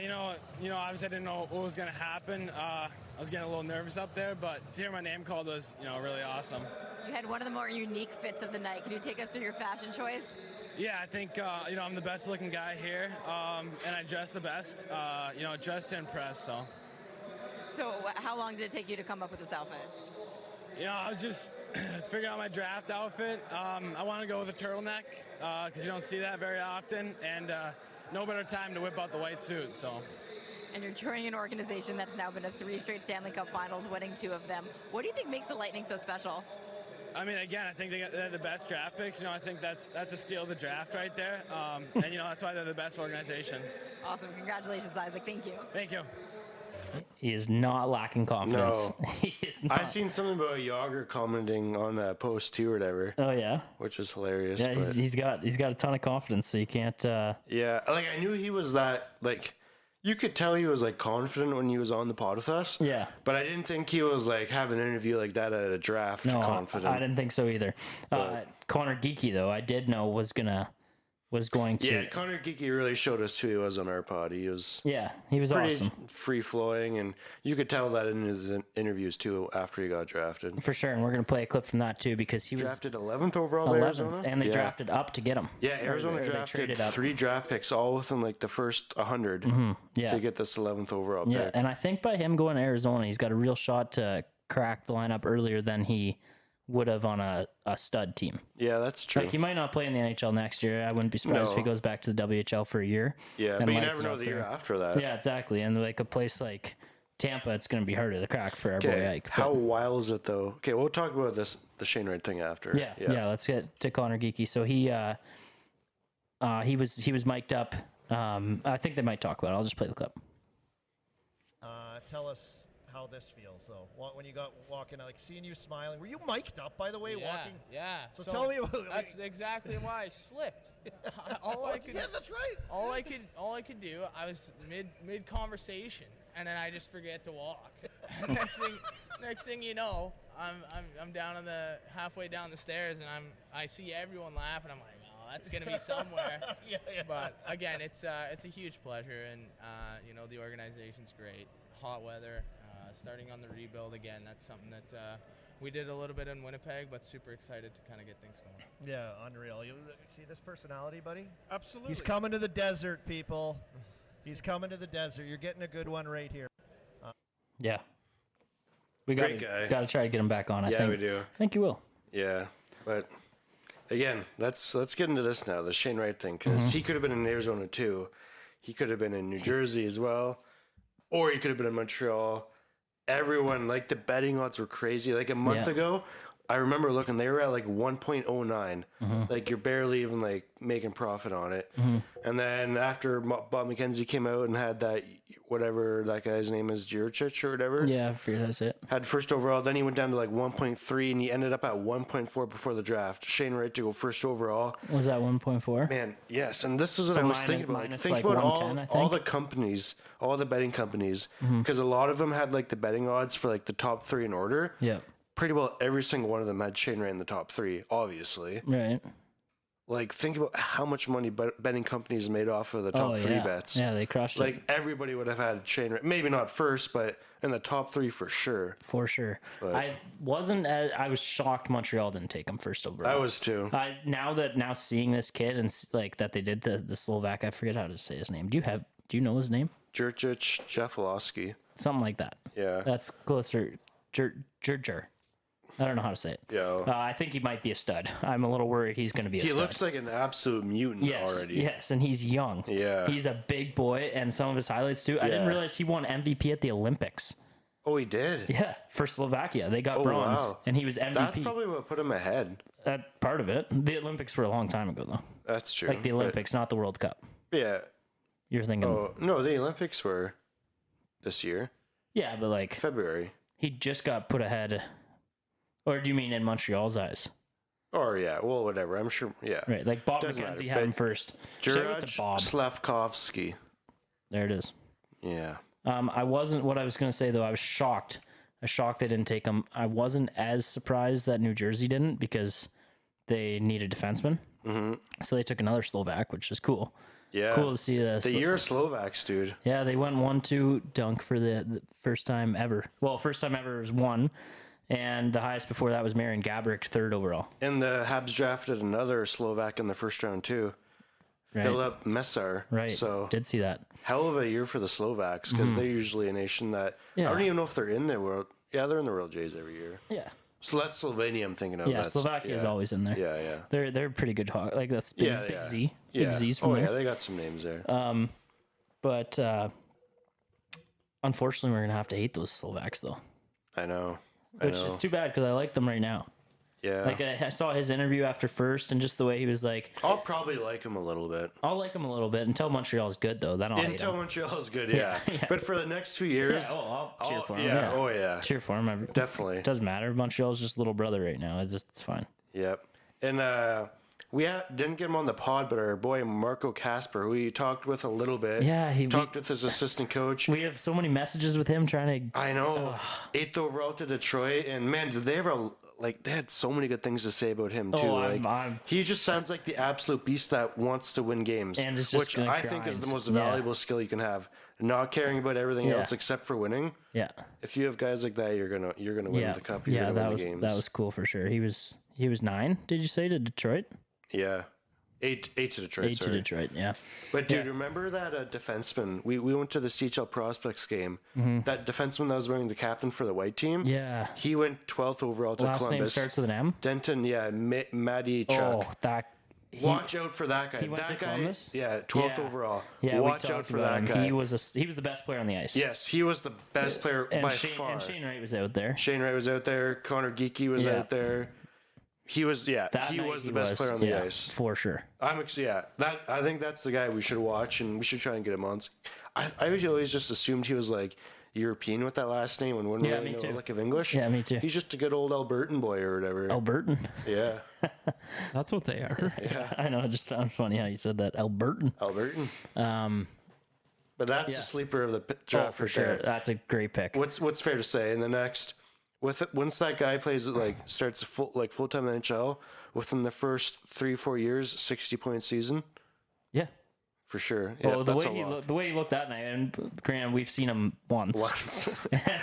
obviously I didn't know what was going to happen. I was getting a little nervous up there, but to hear my name called was, really awesome. You had one of the more unique fits of the night. Can you take us through your fashion choice? Yeah, I think, I'm the best looking guy here, and I dress the best, dressed to impress, so. So how long did it take you to come up with this outfit? I was just figuring out my draft outfit. I want to go with a turtleneck, because you don't see that very often, and no better time to whip out the white suit, so. And you're joining an organization that's now been to 3 straight Stanley Cup finals, winning 2 of them. What do you think makes the Lightning so special? I mean, again, I think they're the best draft picks. I think that's a steal of the draft right there. And, that's why they're the best organization. Awesome. Congratulations, Isaac. Thank you. Thank you. He is not lacking confidence. No. He is not. I seen something about Yager commenting on that post too, or whatever, Oh yeah. which is hilarious. Yeah, but he's got a ton of confidence, so you can't. yeah, like I knew he was that. Like, you could tell he was like confident when he was on the pod with us. Yeah. But I didn't think he was like having an interview like that at a draft. No, confident. I didn't think so either. Connor Geeky though, I did know was going to. Yeah, Connor Geeky really showed us who he was on our pod. He was Yeah, he was pretty awesome free flowing, and you could tell that in his interviews too after he got drafted. for sure. And we're gonna play a clip from that too because he was Drafted 11th overall by 11th, Arizona, and they Yeah. drafted up to get him. Yeah, Arizona Or they drafted traded up. 3 draft picks all within like the first 100 Yeah, to get this 11th overall yeah, pick. and I think by him going to Arizona, he's got a real shot to crack the lineup earlier than he would have on a stud team. Yeah, that's true. Like he might not play in the NHL next year. I wouldn't be surprised if he No. goes back to the WHL for a year. Yeah, and but you lights never it know up the year there. after that. Yeah, exactly. And like a place like Tampa, it's going to be harder to crack for our boy Okay, Ike. how wild is it though? Okay, we'll talk about the Shane Wright thing after. Yeah. Let's get to Connor Geeky. So he was mic'd up. I think they might talk about it. I'll just play the clip. Tell us how this feels, though. When you got walking, like seeing you smiling. Were you mic'd up, by the way, walking? Yeah. So tell me about. That's exactly why I slipped. All I could, yeah, that's right. all I could do. I was mid conversation, and then I just forget to walk. next thing you know, I'm down on the halfway down the stairs, and I see everyone laughing. I'm like, oh, that's gonna be somewhere. Yeah. But again, it's a huge pleasure, and the organization's great. Hot weather, starting on the rebuild again. That's something that we did a little bit in Winnipeg, but super excited to kind of get things going. Yeah, unreal. You see this personality, buddy? Absolutely. He's coming to the desert, people. He's coming to the desert. You're getting a good one right here. Yeah. We Great guy. got to try to get him back on. I Yeah, think we do. I think you will. Yeah, but again, let's get into this now, the Shane Wright thing, because he could have been in Arizona too. He could have been in New Jersey as well, or he could have been in Montreal. Everyone, like, the betting odds were crazy. Like a month Yeah. ago, I remember looking, they were at like 1.09. Like you're barely even like making profit on it. And then after Bob McKenzie came out and had that, whatever that guy's name is, Juricic or whatever. Yeah, I forget how to say it. Had first overall, then he went down to like 1.3 and he ended up at 1.4 before the draft. Shane Wright to go first overall. Was that 1.4? Man, yes, and this is what So I was minus- thinking about. Like, minus, think like, about 110, I all think? the companies, all the betting companies, because a lot of them had like the betting odds for like the top 3 in order. Yeah. Pretty well every single one of them had Shane Wright in the top 3, obviously. Right. Like, think about how much money betting companies made off of the top 3 yeah. bets. Yeah, they crushed Like, it everybody would have had Shane Wright. Maybe not first, but in the top 3 for sure. for sure. But- I was shocked Montreal didn't take him first overall. I was too. Now seeing this kid and like that they did the Slovak, I forget how to say his name. Do you know his name? Jurcic, Jefalowski. Something like that. Yeah. That's closer. Jurger. I don't know how to say it. Yeah. I think he might be a stud. I'm a little worried he's going to be a He stud. looks like an absolute mutant already. Yes, and he's young. Yeah. He's a big boy, and some of his highlights too. I didn't Yeah. realize he won MVP at the Olympics. Oh, he did? Yeah, for Slovakia. They got bronze, wow. and he was MVP. That's probably what put him ahead. That part of it. The Olympics were a long time ago, though. That's true. Like the Olympics, not the World Cup. Yeah. You're thinking... Oh, no, the Olympics were this year. Yeah, but like... February. He just got put ahead... Or do you mean in Montreal's eyes? Or, yeah, well, whatever. I'm sure, yeah. Right, like Bob Doesn't McKenzie matter, had but him first. Shout out to Juraj Bob. Slavkovsky. There it is. Yeah. I wasn't... What I was going to say, though, I was shocked. I was shocked they didn't take him. I wasn't as surprised that New Jersey didn't because they need a defenseman. Mm-hmm. So they took another Slovak, which is cool. Yeah. Cool to see The year of Slovaks, dude. Yeah, they went 1-2 dunk for the first time ever. Well, first time ever was 1, and the highest before that was Marian Gaborik, 3rd overall. And the Habs drafted another Slovak in the first round, too. Right. Philip Mesar. Right. So, Did see that. hell of a year for the Slovaks because they're usually a nation that... Yeah. I don't even know if they're in the World... Yeah, they're in the World Jays every year. Yeah. So that's Slovenia I'm thinking of. Yeah, That's, Slovakia is always in there. Yeah, yeah. They're pretty good. Like that's big, Yeah, big yeah. Z. Yeah. Big Z's from oh, there. yeah, they got some names there. But unfortunately, we're going to have to hate those Slovaks, though. I know. Which is too bad because I like them right now. Yeah. Like I saw his interview after first, and just the way he was like, I'll probably like him a little bit. I'll like him a little bit until Montreal's good, though. Then I'll hate Until him. Montreal's good, yeah. Yeah. But for the next few years... Yeah, I'll cheer for him. Yeah, oh yeah. Cheer for him. Definitely. It doesn't matter. Montreal's just little brother right now. It's fine. Yep. And we didn't get him on the pod, but our boy Marco Casper, who we talked with a little bit. Yeah, he talked with his assistant coach. We have so many messages with him trying to. I know. 8th overall to Detroit, and man, did they ever like? They had so many good things to say about him too. Oh, like, he just sounds like the absolute beast that wants to win games, And is just which gonna I think is grind. the most Yeah. valuable skill you can have. Not caring about everything Yeah. else except for winning. Yeah. If you have guys like that, you're gonna win Yeah. the cup. You're Yeah. gonna That win was the games. that was cool for sure. He was 9. Did you say to Detroit? Yeah. 8 to Detroit. 8 to sorry. Detroit. Yeah. But dude, Yeah. remember that defenseman? We went to the CHL Prospects game. That defenseman that was wearing the captain for the white team. Mm-hmm. Yeah. He went 12th overall to Last name Columbus. starts with an M. Denton, yeah, Matty Chuck. Oh, that. Watch out for that guy. he went that to guy, Columbus? yeah, 12th Yeah. overall. Yeah, Watch we out talked for about that him. guy. He was the best player on the ice. Yes, he was the best player and by Shane, far. And Shane Wright was out there. Shane Wright was out there. Connor Geeky was Yeah. out there. He was, yeah, That he night was the best player on the ice. for sure. I think that's the guy we should watch, and we should try and get him on. I always just assumed he was like European with that last name and wouldn't Yeah, really me know too. a lick of English. Yeah, me too. He's just a good old Albertan boy or whatever. Albertan. Yeah, That's what they are. I know. I just found funny how you said that. Albertan. Albertan. Um, But that's Yeah. the sleeper of the oh, draft for right sure. there. That's a great pick. What's fair to say? In the next, once that guy plays starts full time NHL, within the first 3-4 years, 60-point season Yeah. for sure. Yeah, Well, the that's way a lot. the way he looked that night, and granted, we've seen him once. Once.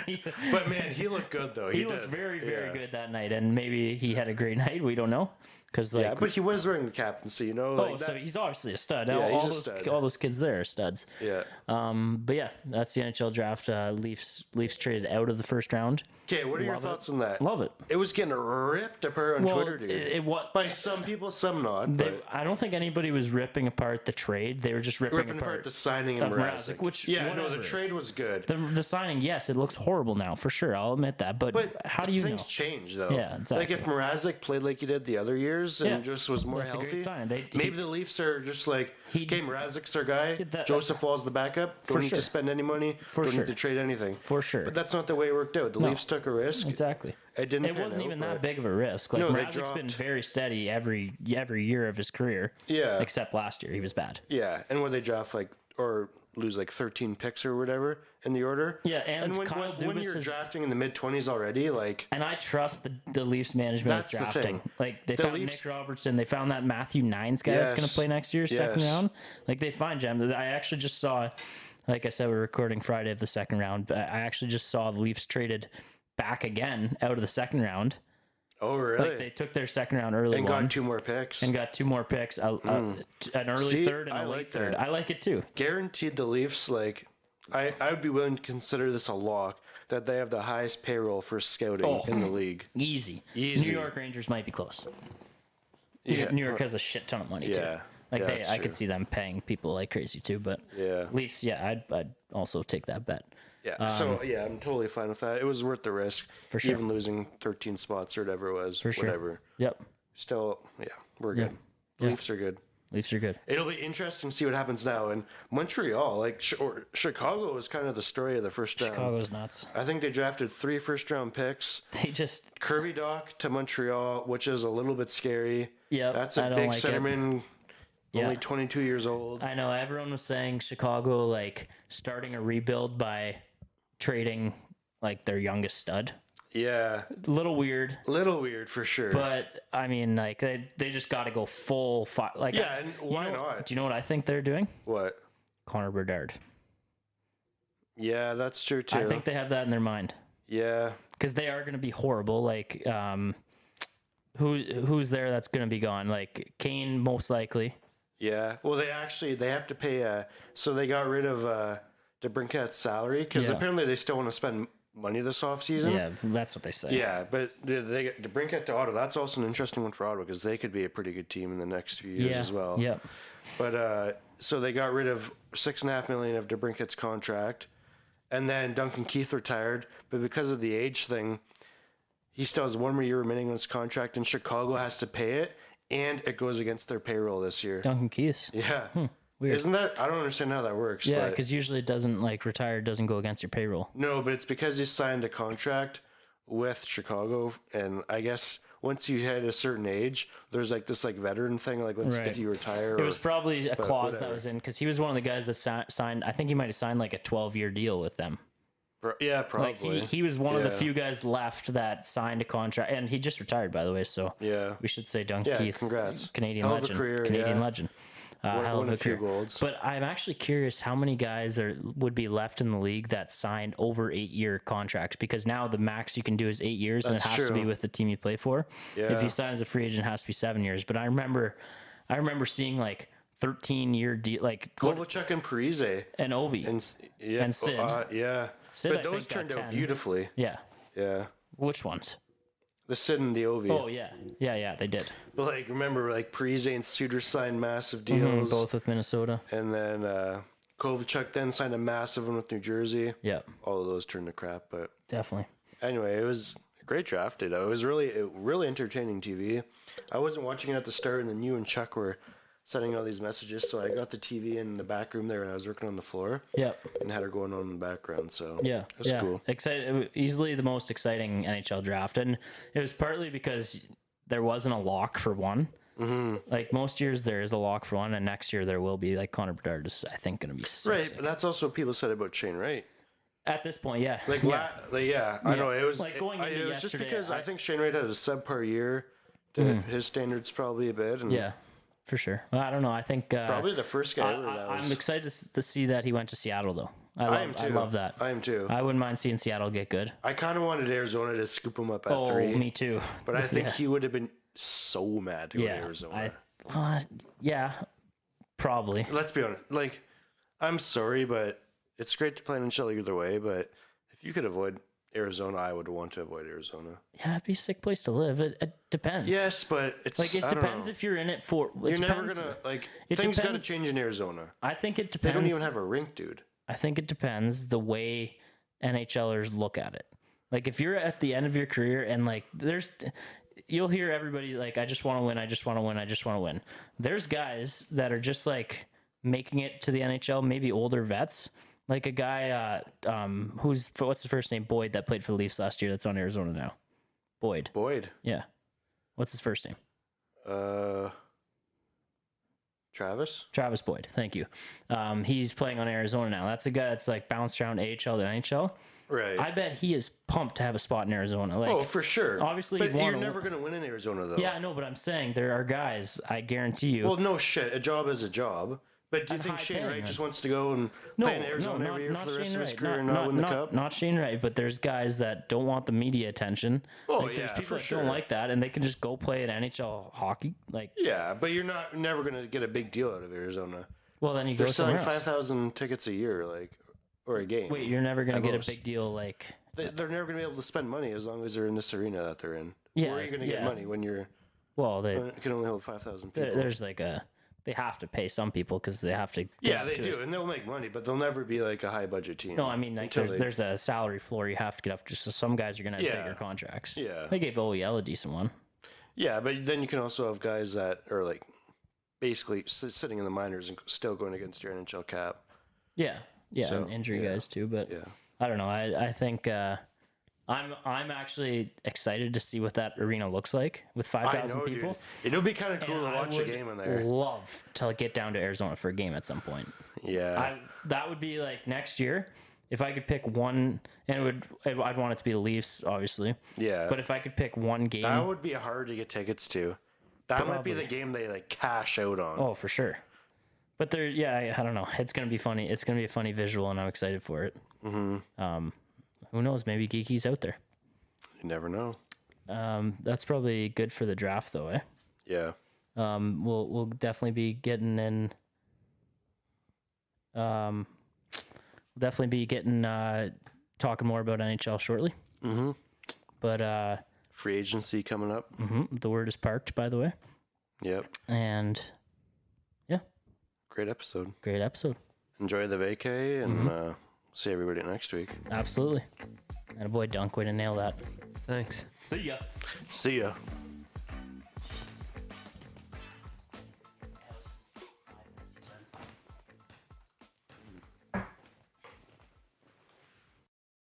he, But man, he looked good though. he looked did. very, very Yeah. good that night, and maybe he had a great night. We don't know, because like, Yeah, but he was wearing the captaincy, you know. oh, Like so that, he's obviously a stud. Yeah, he's all a those stud. all those kids there are studs. yeah. But yeah, that's the NHL draft. Leafs traded out of the first round. Okay, what are your Love it. thoughts on that? Love it. It was getting ripped apart on Well, Twitter, dude. it was. By some people, some not. They, But I don't think anybody was ripping apart the trade. They were just ripping apart the signing and of Mrazek. which yeah, no, whatever. the trade was good. The signing, yes, it looks horrible now for sure. I'll admit that. But how do you things know? change though? Yeah, Like if exactly. Mrazek played like he did the other years and Yeah, just was more that's a great healthy, sign. maybe the Leafs are just like, He- okay, Mrazek's our guy. That- Joseph Wall's the backup. Don't need sure. to spend any money. For don't sure. need to trade anything. For sure. But that's not the way it worked out. The Leafs took a risk. Exactly. It didn't. It pan wasn't out, even but- that big of a risk. Like No, they Mrazek's been dropped- very steady every year of his career. Yeah. Except last year, he was bad. Yeah, and when they draft or lose 13 picks or whatever in the order. Yeah, and when, Kyle when Dubas you're is- drafting in the mid-20s already, like And I trust the Leafs management That's of the drafting. thing. Like they The found Leafs- Nick Robertson, they found that Matthew Nines guy that's going Yes. to play next year, second Yes. round. Like they find gems. I actually just saw, like I said, we're recording Friday of the second round. But I actually just saw the Leafs traded back again out of the second round. oh really? Like they took their second round early and one got 2 more picks. and got 2 more picks, an early See, third and I a late like third. that. I like it too. Guaranteed the Leafs, I would be willing to consider this a lock. that they have the highest payroll for scouting in the league. Easy. Easy. New York Rangers might be close. Yeah. New York has a shit ton of money too. Yeah. Like Yeah, I that's could true. see them paying people like crazy too. But Yeah. Leafs, yeah, I'd also take that bet. Yeah. So yeah, I'm totally fine with that. It was worth the risk. For sure. Even losing 13 spots or whatever it was. For sure. Whatever. Yep. Still, yeah, we're good. Yeah. Leafs are good. Leafs are good. It'll be interesting to see what happens now in Montreal. Like Chicago was kind of the story of the first round. Chicago's nuts. I think they drafted 3 first-round picks. They just Kirby Doc to Montreal, which is a little bit scary. yeah. That's I a don't big like centerman, Yeah. only 22 years old. I know everyone was saying Chicago like starting a rebuild by trading like their youngest stud. Yeah, A little weird, little weird for sure. but I mean like they just got to go full like yeah, and you why know- not? Do you know what I think they're doing? What? Connor Bedard. Yeah, that's true too. I think they have that in their mind yeah, because they are going to be horrible. Like who's there that's going to be gone? Like Kane most likely. yeah. Well, they have to pay. So they got rid of DeBrincat's salary because Yeah. apparently they still want to spend money this offseason. Yeah, that's what they say. Yeah, but they get DeBrincat to Ottawa. That's also an interesting one for Ottawa because they could be a pretty good team in the next few years as well. Yeah. But so they got rid of $6.5 million of DeBrincat's contract, and then Duncan Keith retired. But because of the age thing, he still has 1 more year remaining on his contract, and Chicago has to pay it, and it goes against their payroll this year. Duncan Keith. Yeah, Weird. isn't that? I don't understand how that works. Yeah, but because usually it doesn't like retired doesn't go against your payroll. no, but it's because he signed a contract with Chicago, and I guess once you hit a certain age, there's like this like veteran thing, like once Right. if you retire. It was probably a clause that whatever. was in because he was one of the guys that signed. I think he might have signed like a 12-year deal with them. Yeah, Like probably. he was one of the Yeah. few guys left that signed a contract, and he just retired, by the way. So Yeah. we should say Duncan Yeah, Keith, congrats. Canadian Hell of a legend, career, Canadian yeah. legend. Hell Won of a few career. golds. But I'm actually curious how many guys would be left in the league that signed over 8-year contracts because now the max you can do is 8 years and it That's has to be true. with the team you play for. Yeah. If you sign as a free agent, it has to be 7 years. But I remember seeing like 13-year deal, like Kovalchuk and Parise. and Ovi. And Sid. Yeah. Sid, but I those think, got turned out 10. beautifully. Yeah. Yeah. Which ones? The Sid and the Ovi. Oh yeah, they did. But like remember like Parise and Suter signed massive deals. Both with Minnesota. And then Kovalchuk then signed a massive one with New Jersey. Yeah, All of those turned to crap, but definitely. anyway, it was a great draft day though. It was really entertaining TV. I wasn't watching it at the start, and then you and Chuck were sending all these messages, so I got the TV in the back room there, and I was working on the floor Yep. and had her going on in the background. So Yeah, it was yeah. cool. Easily the most exciting NHL draft, and it was partly because there wasn't a lock for one. Mm-hmm. Like most years, there is a lock for one, and next year there will be. Like Connor Bedard is, I think, going to be sick, Right, sick. but that's also what people said about Shane Wright. At this point. Yeah, Like, yeah. I know it was Like, going into it was just yesterday, because I I- think Shane Wright had a subpar year to his standards probably a bit, and Yeah, for sure. Well, I don't know. I think probably the first guy ever that I'm was. excited to see that he went to Seattle, though. I am too. I love that. I am too. I wouldn't mind seeing Seattle get good. I kind of wanted Arizona to scoop him up at Oh, 3, me too. but I think Yeah. he would have been so mad to go to Yeah, Arizona. yeah, probably. Let's be honest. Like, I'm sorry, but it's great to play in NHL either way. But if you could avoid Arizona, I would want to avoid Arizona. Yeah, it'd be a sick place to live. It depends. Yes, but it's Like it I don't depends know. if you're in it for. You're never gonna like it things got to depends- change in Arizona. I think it They depends. don't even have a rink, dude. I think it depends the way NHLers look at it. Like if you're at the end of your career and like you'll hear everybody like, I just want to win, I just want to win, I just want to win. There's guys that are just like making it to the NHL, maybe older vets. Like a guy, what's his first name? Boyd, that played for the Leafs last year. That's on Arizona now. Boyd. Yeah. What's his first name? Travis. Travis Boyd. Thank you. He's playing on Arizona now. That's a guy that's like bounced around AHL to NHL. Right. I bet he is pumped to have a spot in Arizona. Like, for sure. obviously but you'd you're wanna- never gonna win in Arizona though. yeah, I know, but I'm saying there are guys. I guarantee you. Well, no shit. A job is a job. But do you And think high Shane paying, Wright man. just wants to go and play in Arizona every year for the rest of his career and not win the cup? Not Shane Wright, but there's guys that don't want the media attention. Oh, like, there's yeah, people for that sure. don't like that, and they can just go play at NHL hockey. Like, Yeah, but you're never gonna get a big deal out of Arizona. well, then you They're go selling somewhere else. 5,000 tickets a year, like or a game. Wait, you're never gonna at get most. a big deal like they're never going to be able to spend money as long as they're in this arena that they're in. Yeah, Where are you going to get yeah. money when you Well, can only hold 5,000 people? there's like they have to pay some people because they have to. Yeah, they do, and they'll make money, but they'll never be like a high budget team. No, I mean like there's a salary floor you have to get up to. So some guys are gonna have bigger contracts. Yeah. They gave OEL a decent one. Yeah, but then you can also have guys that are like basically sitting in the minors and still going against your NHL cap. Yeah, So, and injury yeah. guys too. But Yeah. I don't know. I think I'm actually excited to see what that arena looks like with 5,000 people. Dude. It'll be kind of cool And to I watch a would game in there. love to get down to Arizona for a game at some point. Yeah. That would be like next year. If I could pick one, and I'd want it to be the Leafs, obviously. Yeah. But if I could pick one game, That would be hard to get tickets to. That might be the Probably. game they like cash out on. oh, for sure. But I don't know. It's gonna be funny. It's gonna be a funny visual, and I'm excited for it. Mm-hmm. Who knows? Maybe Geeky's out there. You never know. That's probably good for the draft, though, eh? Yeah. We'll definitely be getting in. Definitely be getting talking more about NHL shortly. Mm-hmm. But Free agency coming up. the word is parked, by the way. Yep. And yeah, Great episode. great episode. Enjoy the vacay and see everybody next week. Absolutely. And a boy Dunk, way to nail that. Thanks. See ya. See ya.